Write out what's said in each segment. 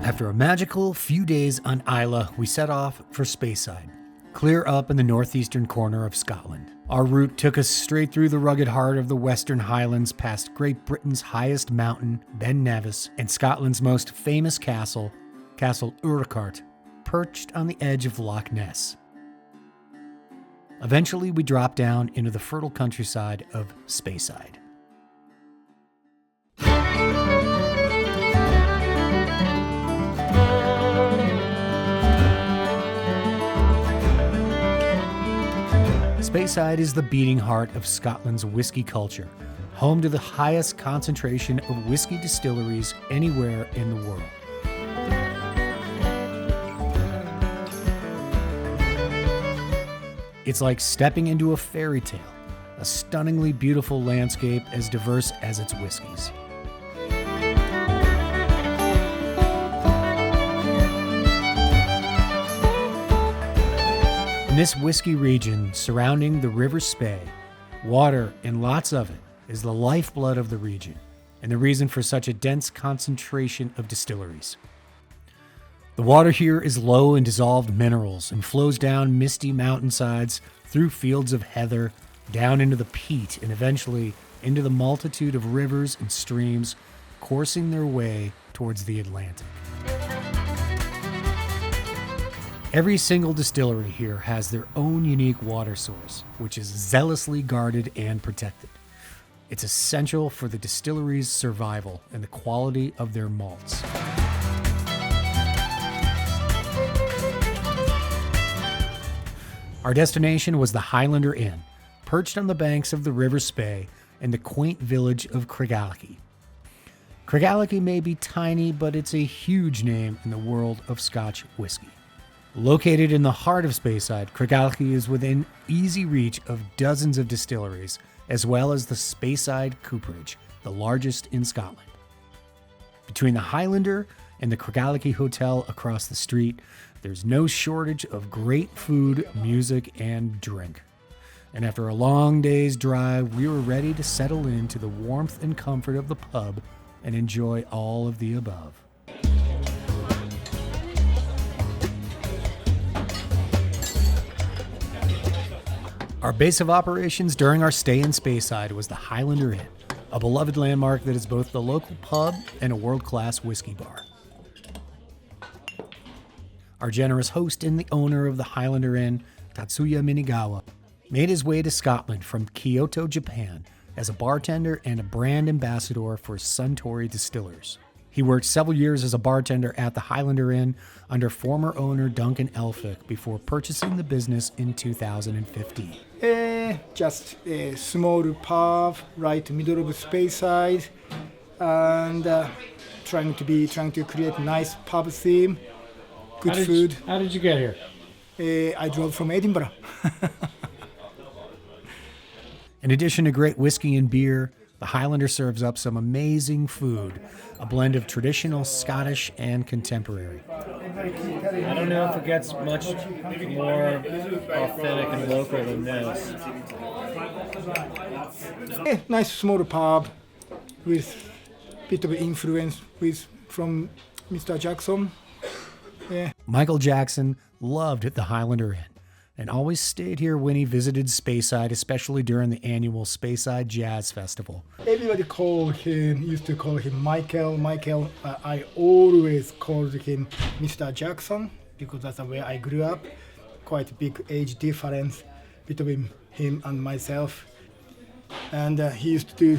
After a magical few days on Islay, we set off for Speyside, clear up in the northeastern corner of Scotland. Our route took us straight through the rugged heart of the Western Highlands, past Great Britain's highest mountain, Ben Nevis, and Scotland's most famous castle, Castle Urquhart, perched on the edge of Loch Ness. Eventually, we dropped down into the fertile countryside of Speyside. Speyside is the beating heart of Scotland's whiskey culture, home to the highest concentration of whiskey distilleries anywhere in the world. It's like stepping into a fairy tale, a stunningly beautiful landscape as diverse as its whiskeys. In this whiskey region surrounding the River Spey, water, and lots of it, is the lifeblood of the region and the reason for such a dense concentration of distilleries. The water here is low in dissolved minerals and flows down misty mountainsides, through fields of heather, down into the peat, and eventually into the multitude of rivers and streams coursing their way towards the Atlantic. Every single distillery here has their own unique water source, which is zealously guarded and protected. It's essential for the distillery's survival and the quality of their malts. Our destination was the Highlander Inn, perched on the banks of the River Spey in the quaint village of Craigellachie. Craigellachie may be tiny, but it's a huge name in the world of Scotch whiskey. Located in the heart of Speyside, Craigellachie is within easy reach of dozens of distilleries, as well as the Speyside Cooperage, the largest in Scotland. Between the Highlander and the Craigellachie Hotel across the street, there's no shortage of great food, music, and drink. And after a long day's drive, we were ready to settle into the warmth and comfort of the pub and enjoy all of the above. Our base of operations during our stay in Speyside was the Highlander Inn, a beloved landmark that is both the local pub and a world-class whiskey bar. Our generous host and the owner of the Highlander Inn, Tatsuya Minigawa, made his way to Scotland from Kyoto, Japan, as a bartender and a brand ambassador for Suntory Distillers. He worked several years as a bartender at the Highlander Inn under former owner Duncan Elphick before purchasing the business in 2015. Just a small pub right middle of Speyside, and trying to create nice pub theme, good food. How did you get here? I drove from Edinburgh. In addition to great whiskey and beer, the Highlander serves up some amazing food, a blend of traditional Scottish and contemporary. I don't know if it gets much more authentic and local than this. Nice small pub with bit of influence from Mr. Jackson. Michael Jackson loved the Highlander Inn and always stayed here when he visited Speyside, especially during the annual Speyside Jazz Festival. Everybody used to call him Michael. I always called him Mr. Jackson because that's the way I grew up. Quite a big age difference between him and myself. And he used to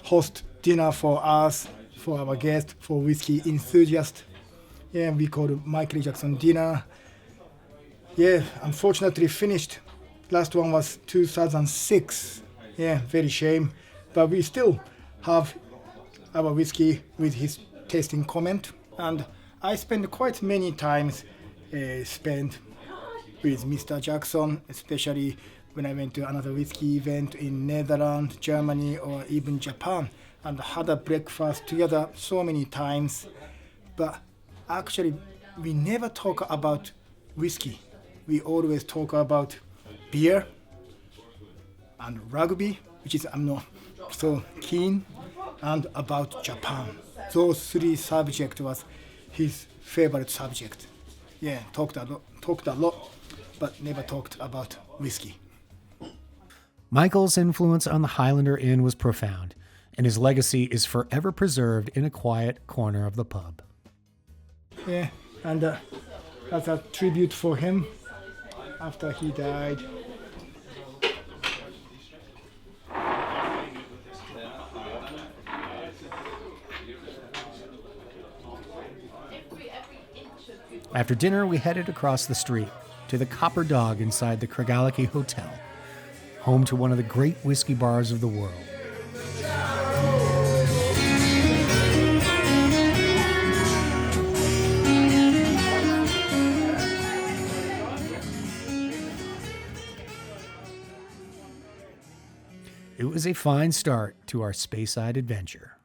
host dinner for us, for our guests, for whiskey enthusiasts. We called it Michael Jackson dinner. Unfortunately finished. Last one was 2006. Very shame. But we still have our whiskey with his tasting comment. And I spent quite many times spent with Mr. Jackson, especially when I went to another whiskey event in Netherlands, Germany, or even Japan, and had a breakfast together so many times. But actually, we never talk about whiskey. We always talk about beer and rugby, which is I'm not so keen, and about Japan. Those three subjects was his favorite subject. Yeah, talked a lot, but never talked about whiskey. Michael's influence on the Highlander Inn was profound, and his legacy is forever preserved in a quiet corner of the pub. Yeah, and that's a tribute for him after he died. After dinner, we headed across the street to the Copper Dog inside the Craigellachie Hotel, home to one of the great whiskey bars of the world. It was a fine start to our Speyside adventure.